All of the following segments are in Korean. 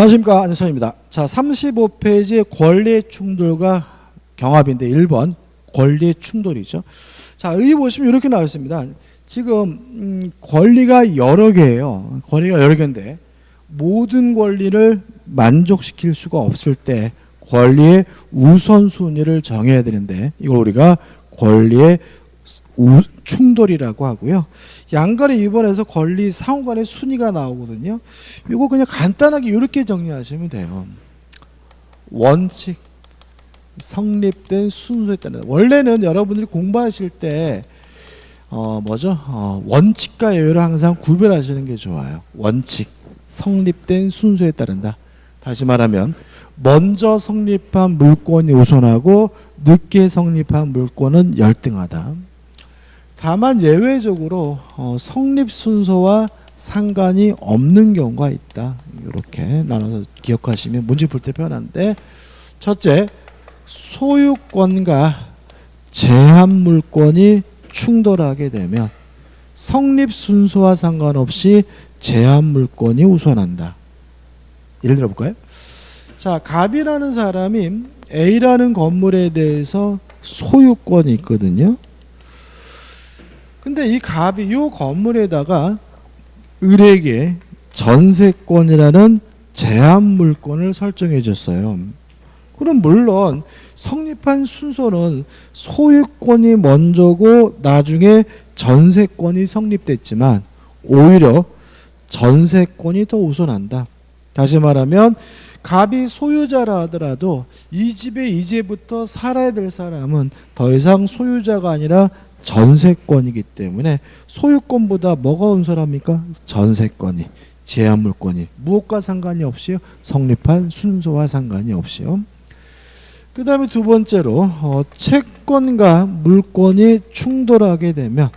안녕하십니까, 안녕선입니다. 자, 35페이지의 권리의 충돌과 경합인데 1번 권리의 충돌이죠. 자, 여기 보시면 이렇게 나와 있습니다. 지금 권리가 여러 개예요. 권리가 여러 개인데 모든 권리를 만족시킬 수가 없을 때 권리의 우선순위를 정해야 되는데 이걸 우리가 권리의 충돌이라고 하고요. 양갈의 2번에서 권리 상호간의 순위가 나오거든요. 이거 그냥 간단하게 이렇게 정리하시면 돼요. 원칙, 성립된 순서에 따른. 원래는 여러분들이 공부하실 때 원칙과 예외를 항상 구별하시는 게 좋아요. 원칙, 성립된 순서에 따른다. 다시 말하면 먼저 성립한 물권이 우선하고 늦게 성립한 물권은 열등하다. 다만 예외적으로 성립 순서와 상관이 없는 경우가 있다. 이렇게 나눠서 기억하시면 문제 풀 때 편한데, 첫째, 소유권과 제한 물권이 충돌하게 되면 성립 순서와 상관없이 제한 물권이 우선한다. 예를 들어 볼까요? 자, 갑이라는 사람이 A라는 건물에 대해서 소유권이 있거든요. 근데 이 갑이 이 건물에다가 을에게 전세권이라는 제한 물권을 설정해 줬어요. 그럼 물론 성립한 순서는 소유권이 먼저고 나중에 전세권이 성립됐지만 오히려 전세권이 더 우선한다. 다시 말하면 갑이 소유자라 하더라도 이 집에 이제부터 살아야 될 사람은 더 이상 소유자가 아니라 전세권이기 때문에 소유권보다 뭐가 우선합니까? 전세권이, 제한물권이. 무엇과 상관이 없이요? 성립한 순서와 상관이 없이요. 그 다음에 두 번째로 채권과 물권이 충돌하게 되면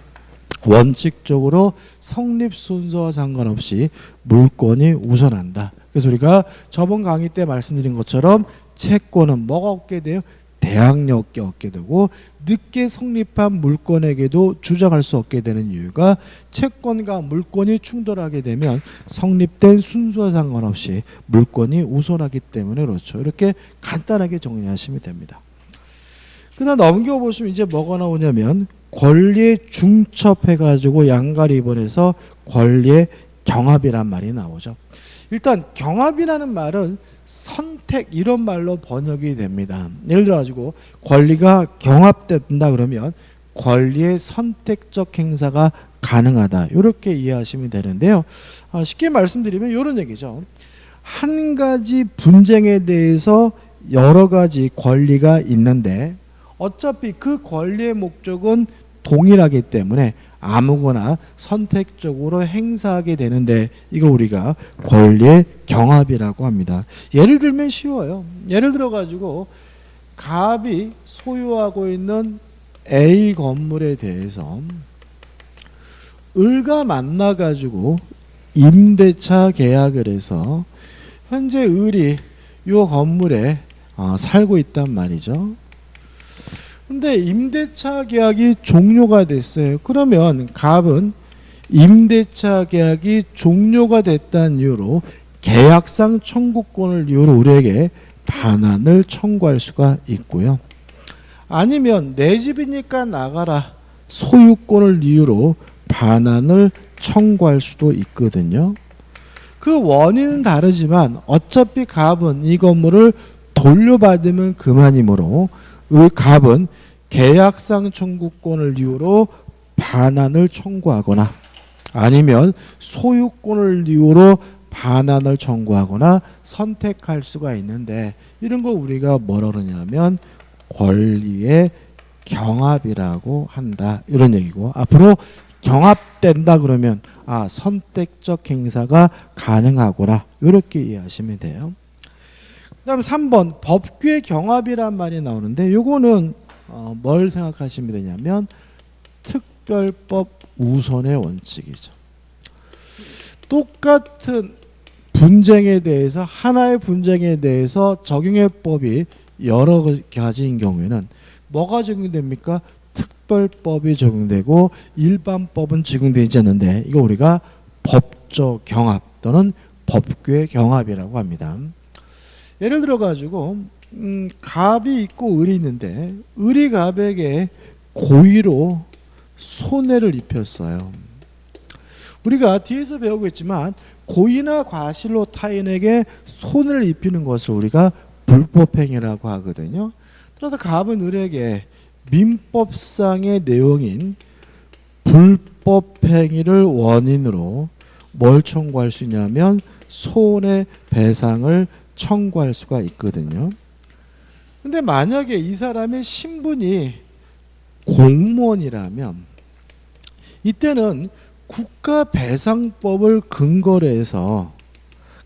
원칙적으로 성립 순서와 상관없이 물권이 우선한다. 그래서 우리가 저번 강의 때 말씀드린 것처럼 채권은 뭐가 얻게 돼요? 대항력이 얻게 되고 늦게 성립한 물권에게도 주장할 수 없게 되는 이유가 채권과 물권이 충돌하게 되면 성립된 순서와 상관없이 물권이 우선하기 때문에 그렇죠. 이렇게 간단하게 정리하시면 됩니다. 그 다음 넘겨보시면 이제 뭐가 나오냐면 권리에 중첩해가지고 양갈이 2번에서 권리의 경합이란 말이 나오죠. 일단 경합이라는 말은 선택 이런 말로 번역이 됩니다. 예를 들어 가지고 권리가 경합된다 그러면 권리의 선택적 행사가 가능하다. 이렇게 이해하시면 되는데요. 쉽게 말씀드리면 이런 얘기죠. 한 가지 분쟁에 대해서 여러 가지 권리가 있는데 어차피 그 권리의 목적은 동일하기 때문에 아무거나 선택적으로 행사하게 되는데 이걸 우리가 권리의 경합이라고 합니다. 예를 들면 쉬워요. 예를 들어 가지고 갑이 소유하고 있는 A 건물에 대해서 을과 만나 가지고 임대차 계약을 해서 현재 을이 이 건물에 살고 있단 말이죠. 근데 임대차 계약이 종료가 됐어요. 그러면 갑은 임대차 계약이 종료가 됐다는 이유로 계약상 청구권을 이유로 우리에게 반환을 청구할 수가 있고요. 아니면 내 집이니까 나가라 소유권을 이유로 반환을 청구할 수도 있거든요. 그 원인은 다르지만 어차피 갑은 이 건물을 돌려받으면 그만이므로 갑은 계약상 청구권을 이유로 반환을 청구하거나 아니면 소유권을 이유로 반환을 청구하거나 선택할 수가 있는데 이런 거 우리가 뭐라 그러냐면 권리의 경합이라고 한다. 이런 얘기고 앞으로 경합된다 그러면 선택적 행사가 가능하구나. 이렇게 이해하시면 돼요. 그 다음 3번 법규의 경합이란 말이 나오는데 요거는 뭘 생각하시면 되냐면 특별법 우선의 원칙이죠. 똑같은 분쟁에 대해서 하나의 분쟁에 대해서 적용의 법이 여러 가지인 경우에는 뭐가 적용됩니까? 특별법이 적용되고 일반법은 적용되지 않는데 이거 우리가 법적 경합 또는 법규의 경합이라고 합니다. 예를 들어 가지고 갑이 있고 을이 있는데 을이 갑에게 고의로 손해를 입혔어요. 우리가 뒤에서 배우겠지만 고의나 과실로 타인에게 손해를 입히는 것을 우리가 불법행위라고 하거든요. 따라서 갑은 을에게 민법상의 내용인 불법행위를 원인으로 뭘 청구할 수 있냐면 손해배상을 청구할 수가 있거든요. 근데 만약에 이 사람의 신분이 공무원이라면 이때는 국가배상법을 근거로 해서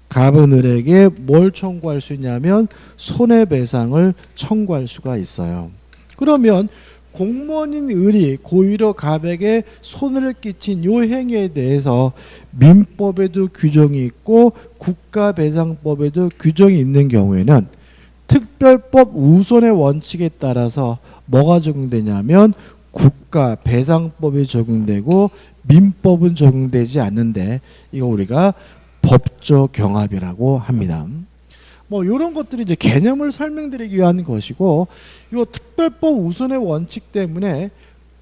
갑은 을에게 뭘 청구할 수 있냐면 손해배상을 청구할 수가 있어요. 그러면 공무원인 을이 고의로 갑에게 손해를 끼친 이 행위에 대해서 민법에도 규정이 있고 국가배상법에도 규정이 있는 경우에는 특별법 우선의 원칙에 따라서 뭐가 적용되냐면 국가배상법이 적용되고 민법은 적용되지 않는데 이거 우리가 법조 경합이라고 합니다. 뭐 이런 것들이 이제 개념을 설명드리기 위한 것이고 이 특별법 우선의 원칙 때문에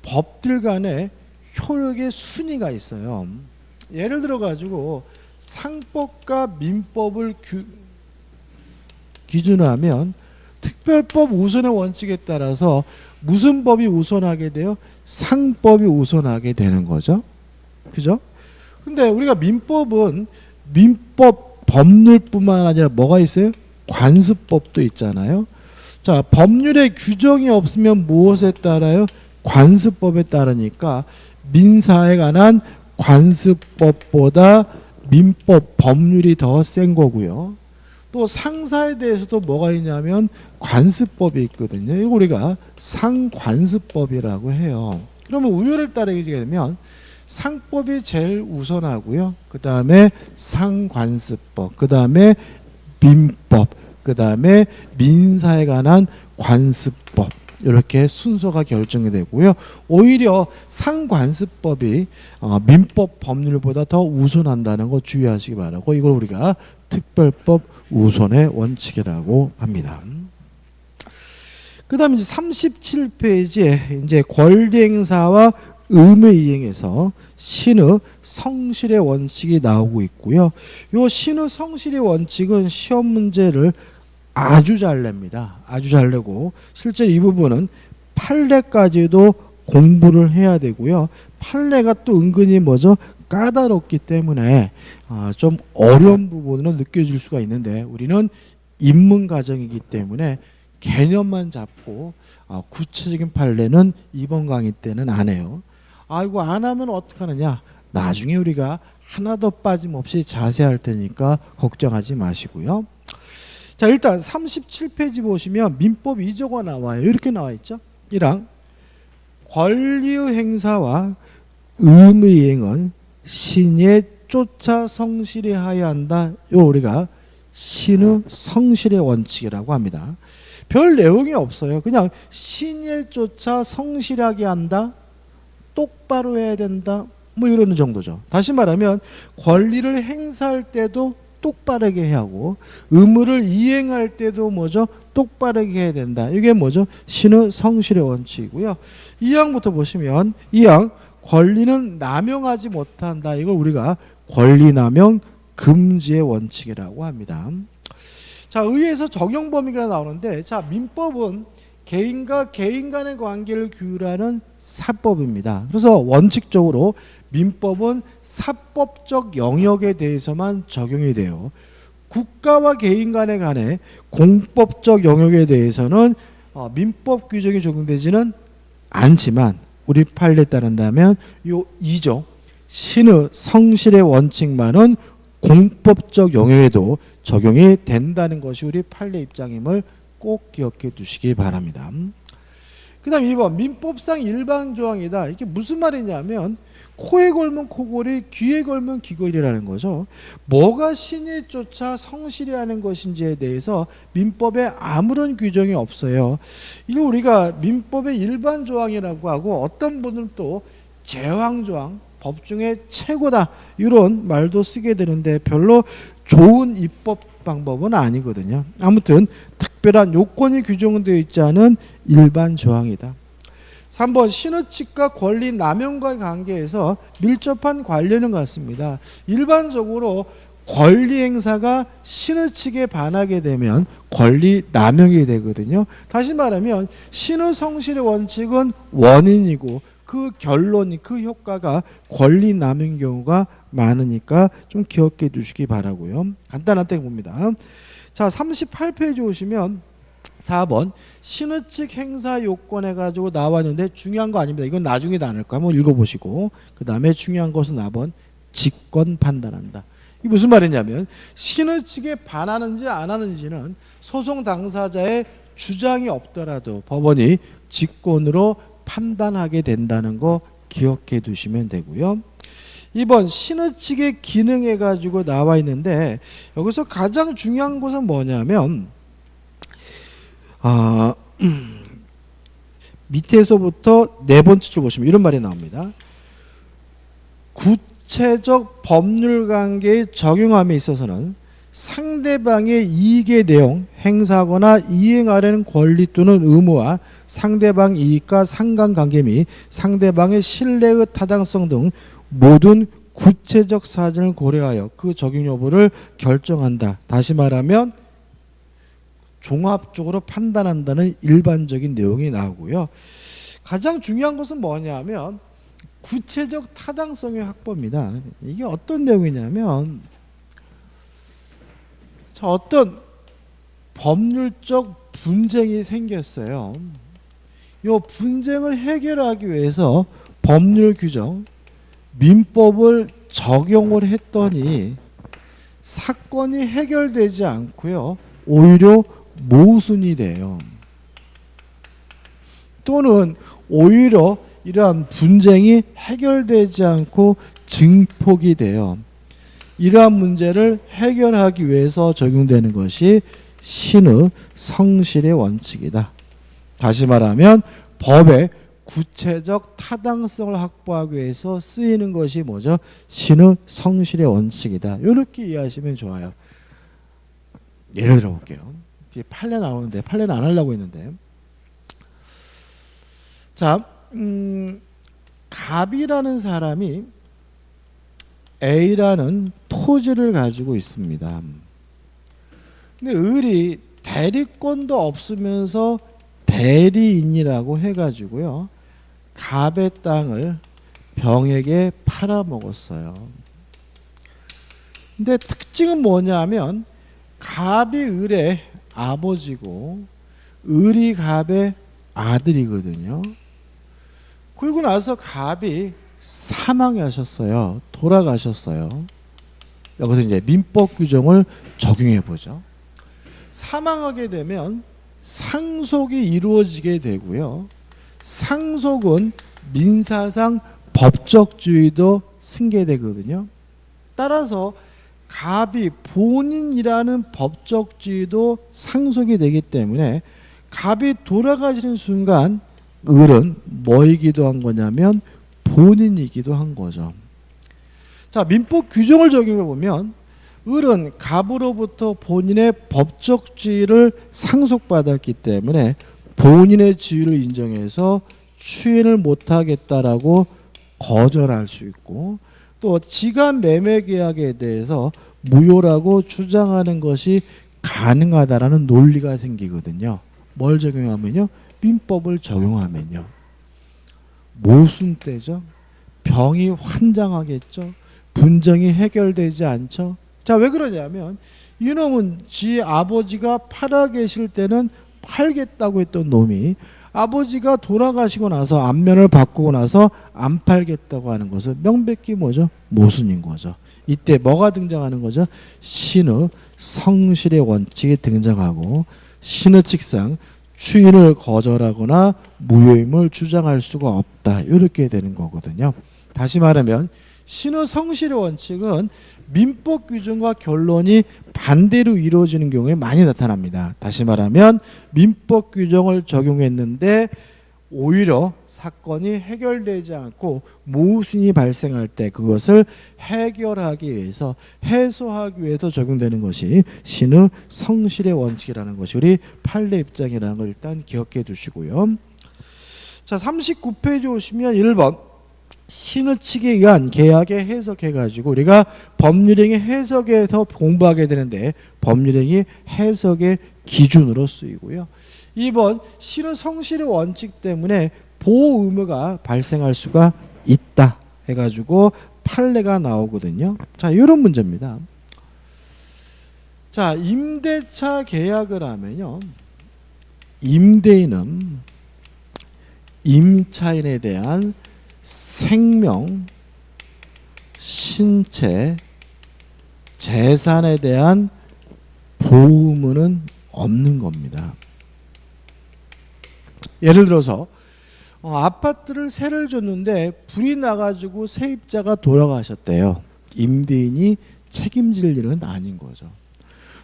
법들 간에 효력의 순위가 있어요. 예를 들어 가지고 상법과 민법을 기준으로 하면 특별법 우선의 원칙에 따라서 무슨 법이 우선하게 돼요? 상법이 우선하게 되는 거죠. 그죠? 근데 우리가 민법은 민법 법률뿐만 아니라 뭐가 있어요? 관습법도 있잖아요. 자, 법률에 규정이 없으면 무엇에 따라요? 관습법에 따르니까 민사에 관한 관습법보다 민법 법률이 더 센 거고요. 또 상사에 대해서도 뭐가 있냐면 관습법이 있거든요. 이거 우리가 상관습법이라고 해요. 그러면 우열을 따르게 되면 상법이 제일 우선하고요. 그 다음에 상관습법, 그 다음에 민법, 그 다음에 민사에 관한 관습법 이렇게 순서가 결정이 되고요. 오히려 상관습법이 민법 법률보다 더 우선한다는 거 주의하시기 바라고 이걸 우리가 특별법 우선의 원칙이라고 합니다. 그 다음에 이제 37페이지에 이제 권리행사와 의무이행에서 신의 성실의 원칙이 나오고 있고요. 이 신의 성실의 원칙은 시험 문제를 아주 잘 냅니다. 아주 잘 내고 실제 이 부분은 판례까지도 공부를 해야 되고요. 판례가 또 은근히 뭐죠? 까다롭기 때문에 좀 어려운 부분은 느껴질 수가 있는데 우리는 입문 과정이기 때문에 개념만 잡고 구체적인 판례는 이번 강의 때는 안 해요. 이거 안 하면 어떡하느냐? 나중에 우리가 하나도 빠짐없이 자세할 테니까 걱정하지 마시고요. 자, 일단 37페이지 보시면 민법 2조가 나와요. 이렇게 나와 있죠. 1항 권리의 행사와 의무의 이행은 신에 쫓아 성실히 하여야 한다. 요 우리가 신의 성실의 원칙이라고 합니다. 별 내용이 없어요. 그냥 신에 쫓아 성실하게 한다. 똑바로 해야 된다. 뭐 이러는 정도죠. 다시 말하면 권리를 행사할 때도 똑바르게 해야 하고 의무를 이행할 때도 뭐죠? 똑바르게 해야 된다. 이게 뭐죠? 신의 성실의 원칙이고요. 2항부터 보시면 2항 권리는 남용하지 못한다. 이걸 우리가 권리남용 금지의 원칙이라고 합니다. 자, 의회에서 적용 범위가 나오는데 자, 민법은 개인과 개인 간의 관계를 규율하는 사법입니다. 그래서 원칙적으로 민법은 사법적 영역에 대해서만 적용이 돼요. 국가와 개인 간의 공법적 영역에 대해서는 민법 규정이 적용되지는 않지만 우리 판례에 따른다면 요 2조 신의 성실의 원칙만은 공법적 영역에도 적용이 된다는 것이 우리 판례 입장임을 꼭 기억해 두시기 바랍니다. 그 다음 2번 민법상 일반 조항이다. 이게 무슨 말이냐면 코에 걸면 코골이, 귀에 걸면 귀걸이라는 거죠. 뭐가 신에 쫓아 성실히 하는 것인지에 대해서 민법에 아무런 규정이 없어요. 이게 우리가 민법의 일반 조항이라고 하고 어떤 분은 또 제왕조항, 법 중에 최고다 이런 말도 쓰게 되는데 별로 좋은 입법 방법은 아니거든요. 아무튼 특별한 요건이 규정되어 있지 않은 일반 조항이다. 3번 신의 측과 권리 남용과의 관계에서 밀접한 관련은 같습니다. 일반적으로 권리 행사가 신의 측에 반하게 되면 권리 남용이 되거든요. 다시 말하면 신의 성실의 원칙은 원인이고 그 결론이 그 효과가 권리 남용 경우가 많으니까 좀 기억해 두시기 바라고요. 간단한 때 봅니다. 자, 38페이지 오시면 4번 신의 측 행사 요건 해가지고 나왔는데 중요한 거 아닙니다. 이건 나중에 나눌 거 한번 읽어보시고 그 다음에 중요한 것은 4번 직권 판단한다. 이게 무슨 말이냐면 신의 측에 반하는지 안 하는지는 소송 당사자의 주장이 없더라도 법원이 직권으로 판단하게 된다는 거 기억해 두시면 되고요. 2번 신의 측의 기능해 가지고 나와 있는데 여기서 가장 중요한 것은 뭐냐면 밑에서부터 네 번째 줄 보시면 이런 말이 나옵니다. 구체적 법률 관계의 적용함에 있어서는 상대방의 이익의 내용, 행사하거나 이행하려는 권리 또는 의무와 상대방 이익과 상관관계 및 상대방의 신뢰의 타당성 등 모든 구체적 사정을 고려하여 그 적용 여부를 결정한다. 다시 말하면 종합적으로 판단한다는 일반적인 내용이 나오고요. 가장 중요한 것은 뭐냐면 구체적 타당성의 확보입니다. 이게 어떤 내용이냐면 자, 어떤 법률적 분쟁이 생겼어요. 이 분쟁을 해결하기 위해서 법률 규정, 민법을 적용을 했더니 사건이 해결되지 않고요. 오히려 모순이 돼요. 또는 오히려 이러한 분쟁이 해결되지 않고 증폭이 돼요. 이러한 문제를 해결하기 위해서 적용되는 것이 신의 성실의 원칙이다. 다시 말하면 법의 구체적 타당성을 확보하기 위해서 쓰이는 것이 뭐죠? 신의 성실의 원칙이다. 이렇게 이해하시면 좋아요. 예를 들어 볼게요. 뒤에 판례 나오는데 판례는 안 하려고 했는데 자, 갑이라는 사람이 A라는 토지를 가지고 있습니다. 근데 을이 대리권도 없으면서 대리인이라고 해가지고요. 갑의 땅을 병에게 팔아먹었어요. 근데 특징은 뭐냐면 갑이 을의 아버지고 을이 갑의 아들이거든요. 그리고 나서 갑이 사망하셨어요. 돌아가셨어요. 여기서 이제 민법 규정을 적용해 보죠. 사망하게 되면 상속이 이루어지게 되고요. 상속은 민사상 법적주의도 승계되거든요. 따라서 갑이 본인이라는 법적주의도 상속이 되기 때문에 갑이 돌아가시는 순간 을은 뭐이기도 한 거냐면 본인이기도 한 거죠. 자, 민법 규정을 적용해 보면 을은 갑으로부터 본인의 법적 지위를 상속받았기 때문에 본인의 지위를 인정해서 추인을 못하겠다라고 거절할 수 있고 또 지간 매매 계약에 대해서 무효라고 주장하는 것이 가능하다라는 논리가 생기거든요. 뭘 적용하면요? 민법을 적용하면요. 모순 때죠. 병이 환장하겠죠. 분쟁이 해결되지 않죠. 자, 왜 그러냐면 이놈은 지 아버지가 팔아 계실 때는 팔겠다고 했던 놈이 아버지가 돌아가시고 나서 안면을 바꾸고 나서 안 팔겠다고 하는 것은 명백히 뭐죠? 모순인 거죠. 이때 뭐가 등장하는 거죠? 신의 성실의 원칙이 등장하고 신의 측상 추인을 거절하거나 무효임을 주장할 수가 없다. 이렇게 되는 거거든요. 다시 말하면 신의 성실의 원칙은 민법 규정과 결론이 반대로 이루어지는 경우에 많이 나타납니다. 다시 말하면 민법 규정을 적용했는데 오히려 사건이 해결되지 않고 모순이 발생할 때 그것을 해결하기 위해서 해소하기 위해서 적용되는 것이 신의 성실의 원칙이라는 것이 우리 판례 입장이라는 걸 일단 기억해 두시고요. 자, 39페이지 오시면 1번 신의 측에 의한 계약에 해석해가지고 우리가 법률행위 해석에서 공부하게 되는데 법률행위 해석의 기준으로 쓰이고요. 2번 신의 성실의 원칙 때문에 보호 의무가 발생할 수가 있다 해가지고 판례가 나오거든요. 자, 이런 문제입니다. 자, 임대차 계약을 하면요, 임대인은 임차인에 대한 생명, 신체, 재산에 대한 보호 의무는 없는 겁니다. 예를 들어서 아파트를 세를 줬는데 불이 나가지고 세입자가 돌아가셨대요. 임대인이 책임질 일은 아닌 거죠.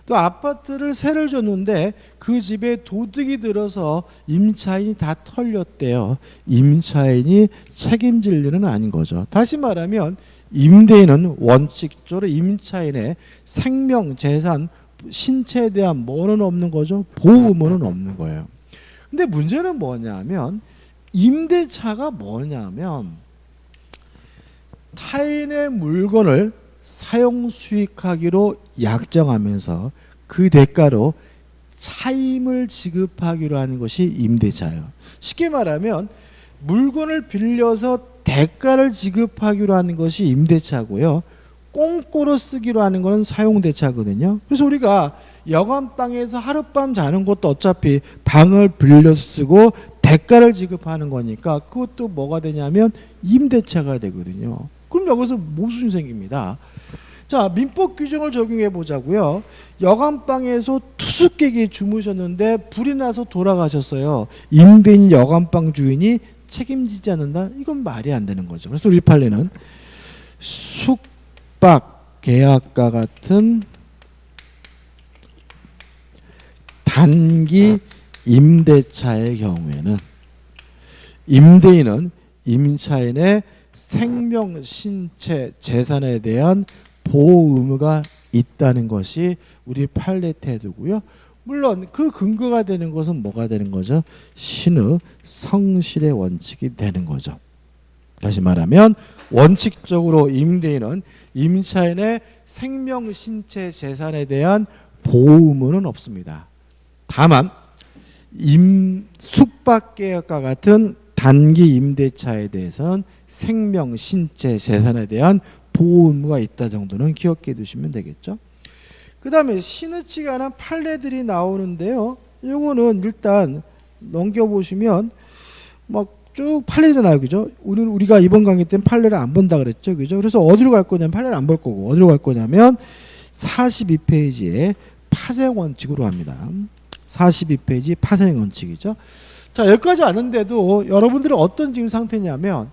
또 아파트를 세를 줬는데 그 집에 도둑이 들어서 임차인이 다 털렸대요. 임차인이 책임질 일은 아닌 거죠. 다시 말하면 임대인은 원칙적으로 임차인의 생명, 재산, 신체에 대한 뭐는 없는 거죠? 보호 의무는 없는 거예요. 근데 문제는 뭐냐면 임대차가 뭐냐면 타인의 물건을 사용 수익하기로 약정하면서 그 대가로 차임을 지급하기로 하는 것이 임대차예요. 쉽게 말하면 물건을 빌려서 대가를 지급하기로 하는 것이 임대차고요. 꽁꼬로 쓰기로 하는 것은 사용대차거든요. 그래서 우리가 여관방에서 하룻밤 자는 것도 어차피 방을 빌려서 쓰고 대가를 지급하는 거니까 그것도 뭐가 되냐면 임대차가 되거든요. 그럼 여기서 모순이 생깁니다. 자, 민법 규정을 적용해 보자고요. 여관방에서 투숙객이 주무셨는데 불이 나서 돌아가셨어요. 임대인 여관방 주인이 책임지지 않는다? 이건 말이 안 되는 거죠. 그래서 우리 판례는 숙박 계약과 같은 단기 임대차의 경우에는 임대인은 임차인의 생명, 신체, 재산에 대한 보호 의무가 있다는 것이 우리 판례 태도고요. 물론 그 근거가 되는 것은 뭐가 되는 거죠? 신의 성실의 원칙이 되는 거죠. 다시 말하면 원칙적으로 임대인은 임차인의 생명, 신체, 재산에 대한 보호 의무는 없습니다. 다만 숙박계약과 같은 단기 임대차에 대해서는 생명, 신체, 재산에 대한 보호 의무가 있다 정도는 기억해 두시면 되겠죠. 그 다음에 신의 측에 관한 판례들이 나오는데요. 이거는 일단 넘겨보시면 막 쭉 판례들이 나와요. 그죠? 우리가 이번 강의 때는 판례를 안 본다 그랬죠. 그죠? 그래서 어디로 갈 거냐면 판례를 안 볼 거고 어디로 갈 거냐면 42페이지에 파생원칙으로 합니다. 42페이지 파생원칙이죠. 자, 여기까지 왔는데도 여러분들은 어떤 지금 상태냐면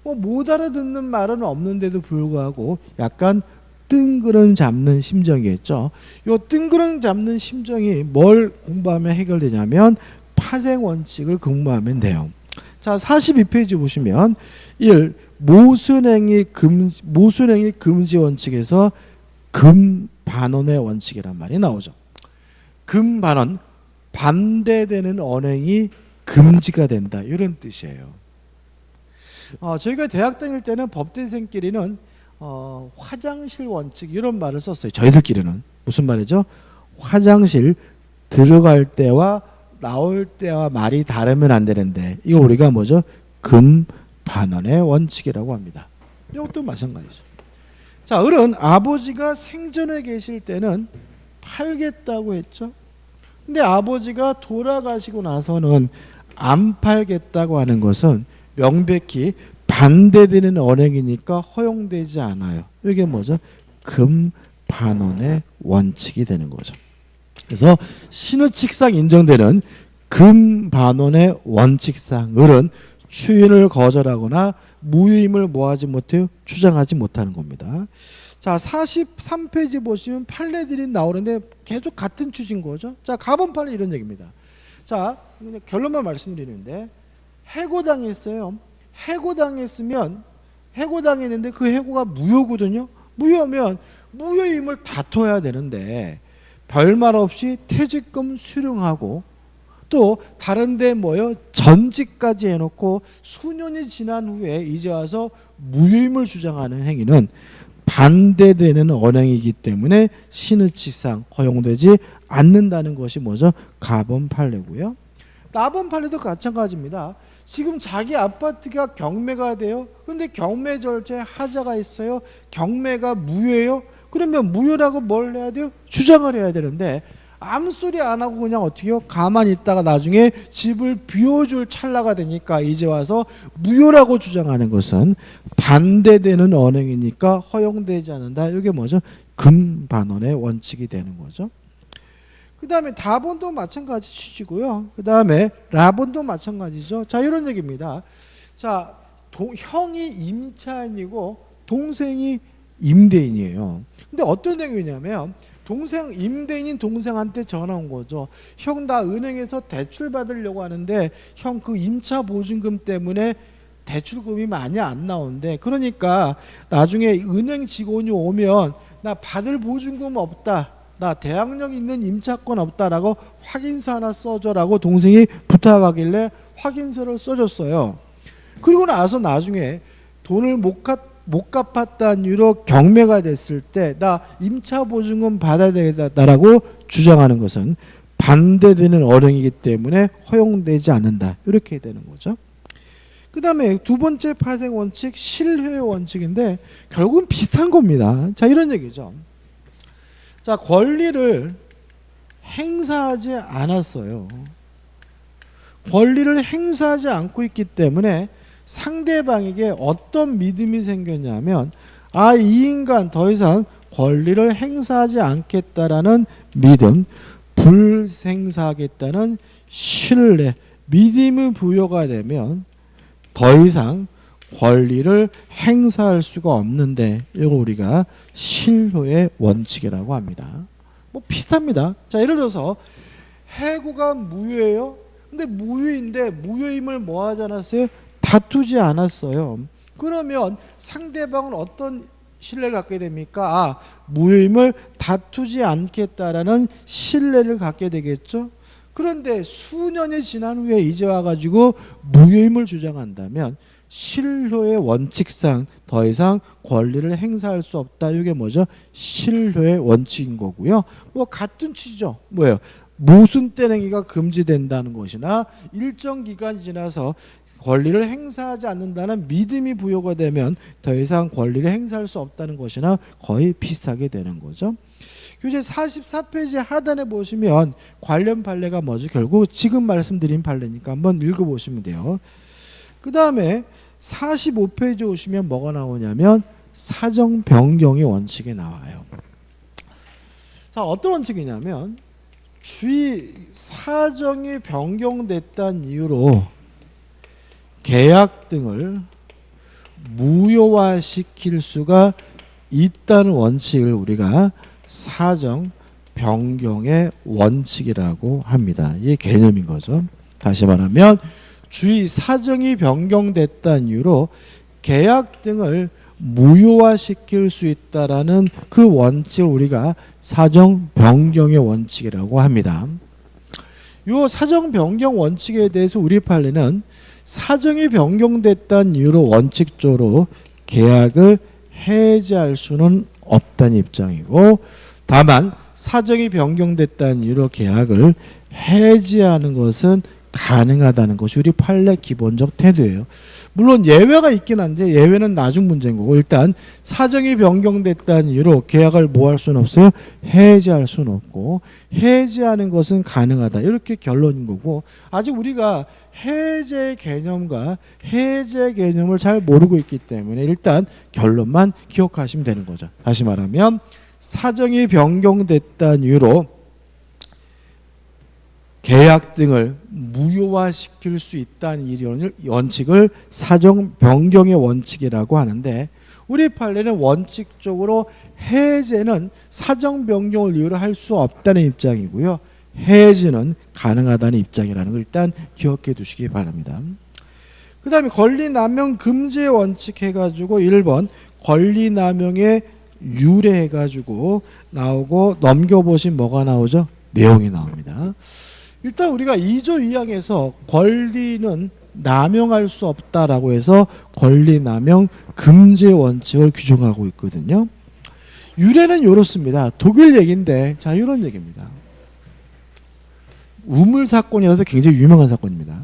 못 알아듣는 말은 없는데도 불구하고 약간 뜬구름 잡는 심정이겠죠. 이 뜬구름 잡는 심정이 뭘 공부하면 해결되냐면 파생원칙을 공부하면 돼요. 자, 42페이지 보시면 1. 모순행위 금지 원칙에서 금반원의 원칙이란 말이 나오죠. 금반원, 반대되는 언행이 금지가 된다, 이런 뜻이에요. 저희가 대학 다닐 때는 법대생끼리는 화장실 원칙 이런 말을 썼어요. 저희들끼리는. 무슨 말이죠? 화장실 들어갈 때와 나올 때와 말이 다르면 안 되는데 이거 우리가 뭐죠? 금반원의 원칙이라고 합니다. 이것도 마찬가지죠. 자, 을은 아버지가 생전에 계실 때는 팔겠다고 했죠. 근데 아버지가 돌아가시고 나서는 안 팔겠다고 하는 것은 명백히 반대되는 언행이니까 허용되지 않아요. 이게 뭐죠? 금반원의 원칙이 되는 거죠. 그래서 신의 측상 인정되는 금반원의 원칙상 을은 추인을 거절하거나 무유임을 뭐하지 못해요? 주장하지 못하는 겁니다. 자, 43페이지 보시면 판례들이 나오는데 계속 같은 취지인 거죠. 자, 가번 판례 이런 얘기입니다. 자, 결론만 말씀드리는데 해고당했어요. 해고당했는데 그 해고가 무효거든요. 무효면 무효임을 다퉈야 되는데 별말 없이 퇴직금 수령하고 또 다른데 전직까지 해놓고 수년이 지난 후에 이제 와서 무효임을 주장하는 행위는 반대되는 언행이기 때문에 신의칙상 허용되지 않는다는 것이 뭐죠? 가번 판례고요. 나번 판례도 마찬가지입니다. 지금 자기 아파트가 경매가 돼요. 근데 경매 절차에 하자가 있어요. 경매가 무효예요. 그러면 무효라고 뭘 해야 돼요? 주장을 해야 되는데 아무 소리 안 하고 그냥 어떻게요? 가만히 있다가 나중에 집을 비워줄 찰나가 되니까 이제 와서 무효라고 주장하는 것은 반대되는 언행이니까 허용되지 않는다. 이게 뭐죠? 금반원의 원칙이 되는 거죠. 그 다음에 다본도 마찬가지 취지고요. 그 다음에 라본도 마찬가지죠. 자, 이런 얘기입니다. 자, 형이 임차인이고 동생이 임대인이에요. 근데 어떤 내용이냐면 임대인인 동생한테 전화 온 거죠. 형, 나 은행에서 대출 받으려고 하는데 형 그 임차 보증금 때문에 대출금이 많이 안 나오는데 그러니까 나중에 은행 직원이 오면 나 받을 보증금 없다. 나 대항력 있는 임차권 없다라고 확인서 하나 써줘라고 동생이 부탁하길래 확인서를 써줬어요. 그리고 나서 나중에 돈을 못 갚았다는 이유로 경매가 됐을 때 나 임차 보증금 받아야 되겠다라고 주장하는 것은 반대되는 언행이기 때문에 허용되지 않는다. 이렇게 되는 거죠. 그 다음에 두 번째 파생 원칙, 실효의 원칙인데 결국은 비슷한 겁니다. 자, 이런 얘기죠. 자, 권리를 행사하지 않았어요. 권리를 행사하지 않고 있기 때문에 상대방에게 어떤 믿음이 생겼냐면 이 인간 더 이상 권리를 행사하지 않겠다라는 믿음, 불행사하겠다는 신뢰, 믿음의 부여가 되면 더 이상 권리를 행사할 수가 없는데 이거 우리가 실효의 원칙이라고 합니다. 비슷합니다. 자, 예를 들어서 해고가 무효예요. 근데 무효인데 무효임을 뭐 하지 않았어요? 다투지 않았어요. 그러면 상대방은 어떤 신뢰를 갖게 됩니까? 무효임을 다투지 않겠다라는 신뢰를 갖게 되겠죠. 그런데 수년이 지난 후에 이제 와가지고 무효임을 주장한다면 실효의 원칙상 더 이상 권리를 행사할 수 없다. 이게 뭐죠? 실효의 원칙인 거고요. 같은 취지죠. 뭐예요? 모순된 행위가 금지된다는 것이나 일정 기간이 지나서 권리를 행사하지 않는다는 믿음이 부여가 되면 더 이상 권리를 행사할 수 없다는 것이나 거의 비슷하게 되는 거죠. 교재 44페이지 하단에 보시면 관련 판례가 뭐죠? 결국 지금 말씀드린 판례니까 한번 읽어보시면 돼요. 그 다음에 45페이지 오시면 뭐가 나오냐면 사정 변경의 원칙이 나와요. 자, 어떤 원칙이냐면 주의 사정이 변경됐다는 이유로 계약 등을 무효화시킬 수가 있다는 원칙을 우리가 사정 변경의 원칙이라고 합니다. 이게 개념인 거죠. 다시 말하면 주의 사정이 변경됐다는 이유로 계약 등을 무효화시킬 수 있다라는 그 원칙을 우리가 사정 변경의 원칙이라고 합니다. 이 사정 변경 원칙에 대해서 우리 판례는 사정이 변경됐다는 이유로 원칙적으로 계약을 해지할 수는 없다는 입장이고, 다만 사정이 변경됐다는 이유로 계약을 해지하는 것은 가능하다는 것이 우리 판례 기본적 태도예요. 물론 예외가 있긴 한데 예외는 나중 문제인 거고, 일단 사정이 변경됐다는 이유로 계약을 뭐 할 수는 없어요? 해지할 수는 없고, 해지하는 것은 가능하다. 이렇게 결론인 거고, 아직 우리가 해제 개념과 해제 개념을 잘 모르고 있기 때문에 일단 결론만 기억하시면 되는 거죠. 다시 말하면 사정이 변경됐다는 이유로 계약 등을 무효화시킬 수 있다는 이 원칙을 사정 변경의 원칙이라고 하는데, 우리 판례는 원칙적으로 해제는 사정 변경을 이유로 할 수 없다는 입장이고요, 해지는 가능하다는 입장이라는 걸 일단 기억해 두시기 바랍니다. 그 다음에 권리남용 금지의 원칙 해가지고 1번 권리남용의 유래 해가지고 나오고 넘겨보시면 뭐가 나오죠? 내용이 나옵니다. 일단 우리가 2조 2항에서 권리는 남용할 수 없다라고 해서 권리남용 금지의 원칙을 규정하고 있거든요. 유래는 이렇습니다. 독일 얘기인데 자 이런 얘기입니다. 우물 사건이라서 굉장히 유명한 사건입니다.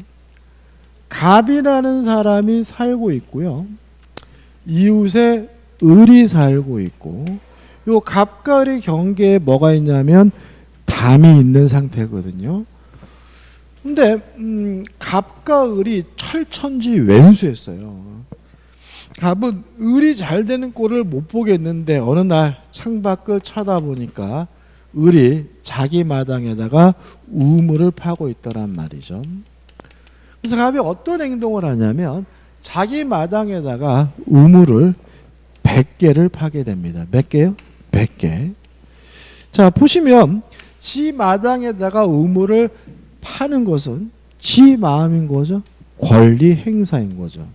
갑이라는 사람이 살고 있고요. 이웃에 을이 살고 있고 요 갑과 을의 경계에 뭐가 있냐면 담이 있는 상태거든요. 근데 갑과 을이 철천지 왼수했어요. 갑은 을이 잘 되는 꼴을 못 보겠는데 어느 날 창밖을 쳐다보니까 을이 자기 마당에다가 우물을 파고 있더란 말이죠. 그래서 갑이 어떤 행동을 하냐면 자기 마당에다가 우물을 100개를 파게 됩니다. 몇 개요? 100개. 자 보시면 지 마당에다가 우물을 파는 것은 지 마음인 거죠. 권리 행사인 거죠.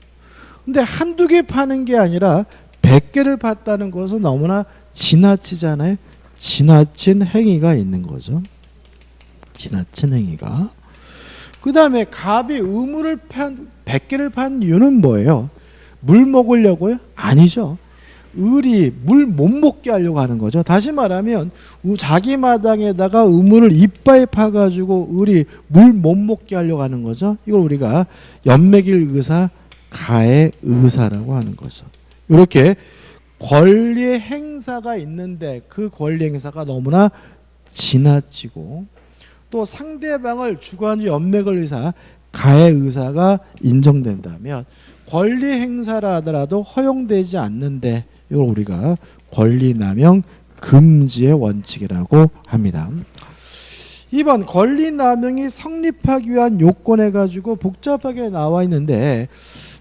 근데 한두 개 파는 게 아니라 100개를 팠다는 것은 너무나 지나치잖아요. 지나친 행위가 있는 거죠. 지나친 행위가. 그 다음에 갑이 우물을 100개를 판 이유는 뭐예요? 물 먹으려고요? 아니죠. 을이 물 못 먹게 하려고 하는 거죠. 다시 말하면 자기 마당에다가 우물을 이빨 파가지고 을이 물 못 먹게 하려고 하는 거죠. 이걸 우리가 연맥일 의사, 가해 의사라고 하는 거죠. 이렇게 권리의 행사가 있는데 그 권리 행사가 너무나 지나치고 또 상대방을 주관하는 연맥을 의사, 가해 의사가 인정된다면 권리 행사라 하더라도 허용되지 않는데 이걸 우리가 권리남용 금지의 원칙이라고 합니다. 2번 권리남용이 성립하기 위한 요건 해가지고 복잡하게 나와 있는데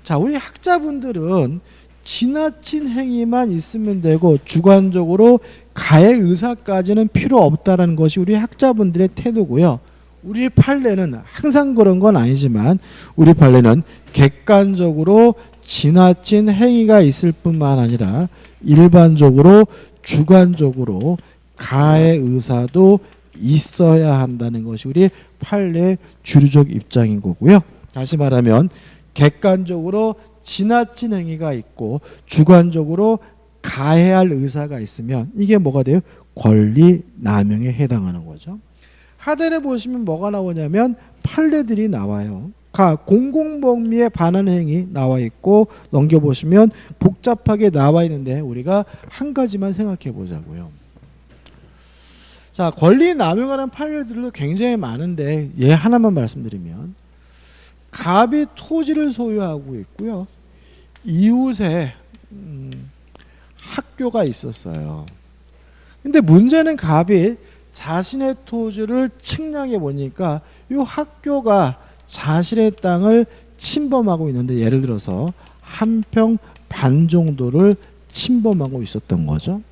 자 우리 학자분들은 지나친 행위만 있으면 되고 주관적으로 가해 의사까지는 필요 없다는 것이 우리 학자분들의 태도고요. 우리 판례는 항상 그런 건 아니지만 우리 판례는 객관적으로 지나친 행위가 있을 뿐만 아니라 일반적으로 주관적으로 가해 의사도 있어야 한다는 것이 우리 판례 주류적 입장인 거고요. 다시 말하면 객관적으로 지나친 행위가 있고 주관적으로 가해할 의사가 있으면 이게 뭐가 돼요? 권리 남용에 해당하는 거죠. 하단에 보시면 뭐가 나오냐면 판례들이 나와요. 공공복리에 반하는 행위 나와 있고 넘겨보시면 복잡하게 나와 있는데 우리가 한 가지만 생각해 보자고요. 자, 권리 남용하는 판례들도 굉장히 많은데 얘 하나만 말씀드리면 갑이 토지를 소유하고 있고요. 이웃에 학교가 있었어요. 근데 문제는 갑이 자신의 토지를 측량해 보니까 이 학교가 자신의 땅을 침범하고 있는데 예를 들어서 한 평 반 정도를 침범하고 있었던 거죠.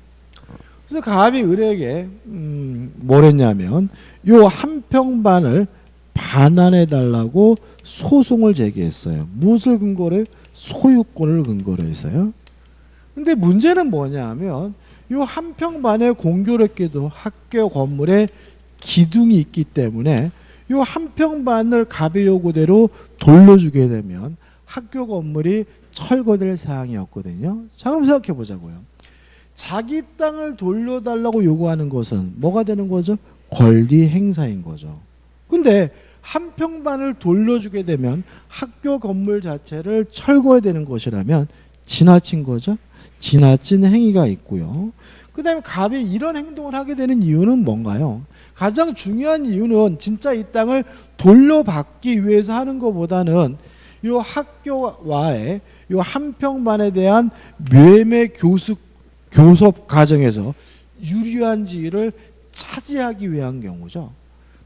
그래서 갑이 을에게 뭘 했냐면 이 한 평 반을 반환해 달라고 소송을 제기했어요. 무엇을 근거로? 소유권을 근거로 해서요. 근데 문제는 뭐냐 하면 이 한 평 반에 공교롭게도 학교 건물에 기둥이 있기 때문에 이 한 평 반을 갑의 요구대로 돌려주게 되면 학교 건물이 철거될 사항이었거든요. 자, 그럼 생각해 보자고요. 자기 땅을 돌려달라고 요구하는 것은 뭐가 되는 거죠? 권리 행사인 거죠. 근데 한 평 반을 돌려주게 되면 학교 건물 자체를 철거해야 되는 것이라면 지나친 거죠. 지나친 행위가 있고요. 그 다음에 갑이 이런 행동을 하게 되는 이유는 뭔가요? 가장 중요한 이유는 진짜 이 땅을 돌려받기 위해서 하는 것보다는 이 학교와의 이 한 평 반에 대한 매매 교섭 과정에서 유리한 지위를 차지하기 위한 경우죠.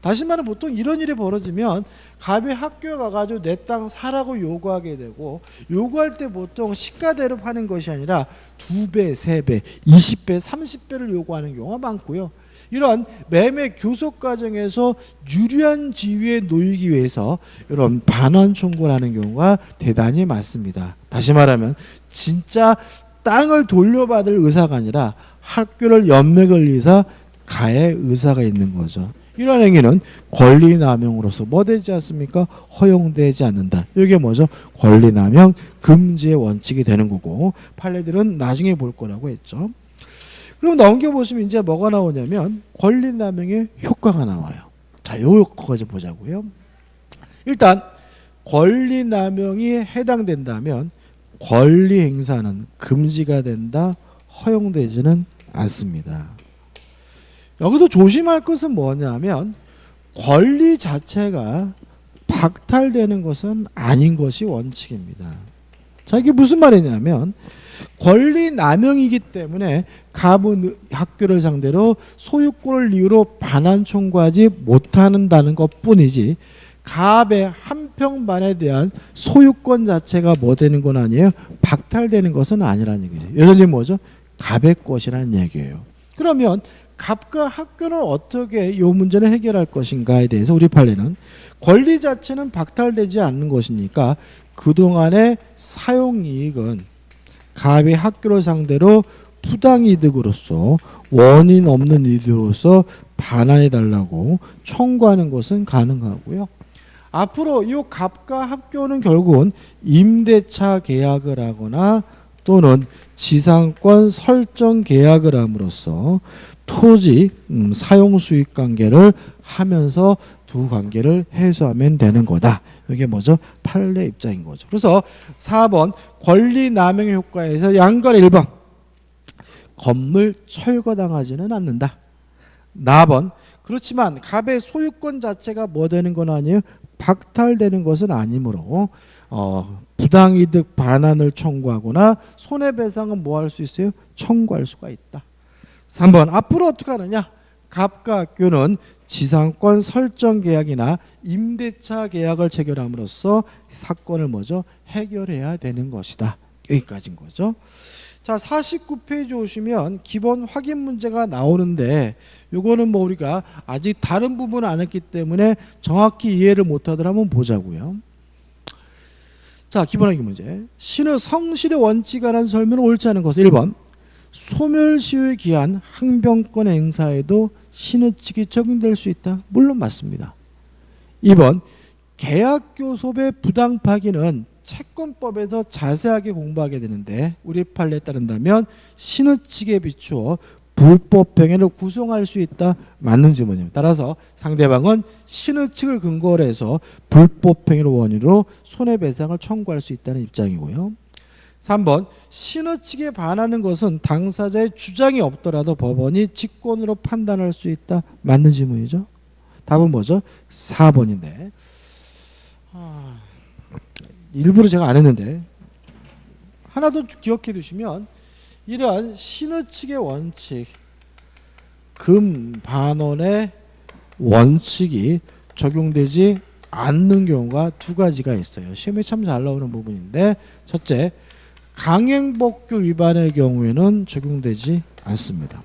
다시 말하면 보통 이런 일이 벌어지면 갑이 학교에 가가지고 내 땅 사라고 요구하게 되고 요구할 때 보통 시가대로 파는 것이 아니라 2배, 3배, 20배, 30배를 요구하는 경우가 많고요. 이런 매매 교섭 과정에서 유리한 지위에 놓이기 위해서 이런 반환 청구를 하는 경우가 대단히 많습니다. 다시 말하면 진짜 땅을 돌려받을 의사가 아니라 학교를 연맥을 위해서 가해 의사가 있는 거죠. 이런 행위는 권리남용으로서 뭐 되지 않습니까? 허용되지 않는다. 이게 뭐죠? 권리남용 금지의 원칙이 되는 거고, 판례들은 나중에 볼 거라고 했죠. 그럼 넘겨보시면 이제 뭐가 나오냐면 권리남용의 효과가 나와요. 자, 요 효과까지 보자고요. 일단 권리남용이 해당된다면 권리 행사는 금지가 된다, 허용되지는 않습니다. 여기서 조심할 것은 뭐냐면 권리 자체가 박탈되는 것은 아닌 것이 원칙입니다. 자, 이게 무슨 말이냐면 권리 남용이기 때문에 갑은 학교를 상대로 소유권을 이유로 반환 청구하지 못한다는 것뿐이지 갑의 한 평반에 대한 소유권 자체가 뭐 되는 건 아니에요? 박탈되는 것은 아니라는 얘기죠. 여전히 뭐죠? 갑의 것이라는 얘기예요. 그러면 갑과 학교는 어떻게 이 문제를 해결할 것인가에 대해서 우리 판례는 권리 자체는 박탈되지 않는 것이니까 그동안의 사용이익은 갑이 학교를 상대로 부당이득으로서 원인 없는 이득으로서 반환해달라고 청구하는 것은 가능하고요. 앞으로 이 갑과 학교는 결국은 임대차 계약을 하거나 또는 지상권 설정 계약을 함으로써 토지 사용 수익 관계를 하면서 두 관계를 해소하면 되는 거다. 이게 뭐죠? 판례 입장인 거죠. 그래서 4번 권리 남용의 효과에서 양건 1번 건물 철거당하지는 않는다. 4번 그렇지만 갑의 소유권 자체가 뭐 되는 건 아니에요? 박탈되는 것은 아니므로 부당이득 반환을 청구하거나 손해배상은 뭐 할 수 있어요? 청구할 수가 있다. 3번 앞으로 어떻게 하느냐? 갑과 학교는 지상권 설정 계약이나 임대차 계약을 체결함으로써 사건을 뭐죠? 해결해야 되는 것이다. 여기까지인 거죠. 자, 49페이지 오시면 기본 확인 문제가 나오는데 요거는 뭐 우리가 아직 다른 부분을 안 했기 때문에 정확히 이해를 못하더라 한번 보자고요. 자, 기본 확인 문제. 신의 성실의 원칙에 관한 설명은 옳지 않은 것은 1번 소멸시효에 기한 항변권 행사에도 신의칙이 적용될 수 있다. 물론 맞습니다. 2번 계약교섭의 부당파기는 채권법에서 자세하게 공부하게 되는데 우리 판례에 따른다면 신의칙에 비추어 불법행위를 구성할 수 있다. 맞는 질문입니다. 따라서 상대방은 신의칙을 근거로 해서 불법행위를 원인으로 손해배상을 청구할 수 있다는 입장이고요. 3번 신의칙에 반하는 것은 당사자의 주장이 없더라도 법원이 직권으로 판단할 수 있다. 맞는 질문이죠. 답은 뭐죠? 4번인데 일부러 제가 안 했는데 하나 더 기억해 두시면 이러한 신의칙의 원칙 금반원의 원칙이 적용되지 않는 경우가 두 가지가 있어요. 시험에 참 잘 나오는 부분인데 첫째 강행법규 위반의 경우에는 적용되지 않습니다.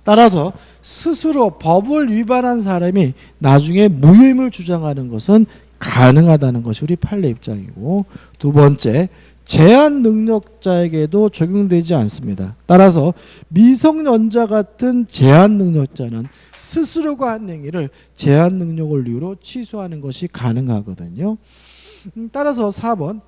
따라서 스스로 법을 위반한 사람이 나중에 무혐의를 주장하는 것은 가능하다는 것이 우리 판례 입장이고 두 번째 제한 능력자에게도 적용되지 않습니다. 따라서 미성년자 같은 제한 능력자는 스스로가 한 행위를 제한 능력을 이유로 취소하는 것이 가능하거든요. 따라서 4번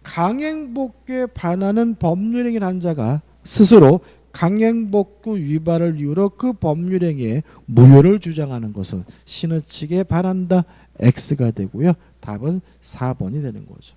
강행복규에 반하는 법률행위를 한 자가 스스로 강행복구 위반을 이유로 그 법률행위에 무효를 주장하는 것은 신의칙에 반한다. X가 되고요. 답은 4번이 되는 거죠.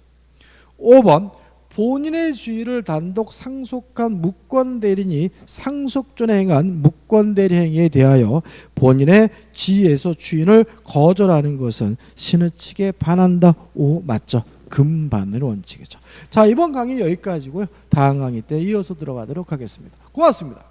5번 본인의 주의를 단독 상속한 무권대리인이 상속 전에 행한 무권대리 행위에 대하여 본인의 지위에서 주인을 거절하는 것은 신의칙에 반한다. 5 맞죠? 금반의 원칙이죠. 자, 이번 강의 여기까지고요. 다음 강의 때 이어서 들어가도록 하겠습니다. 고맙습니다.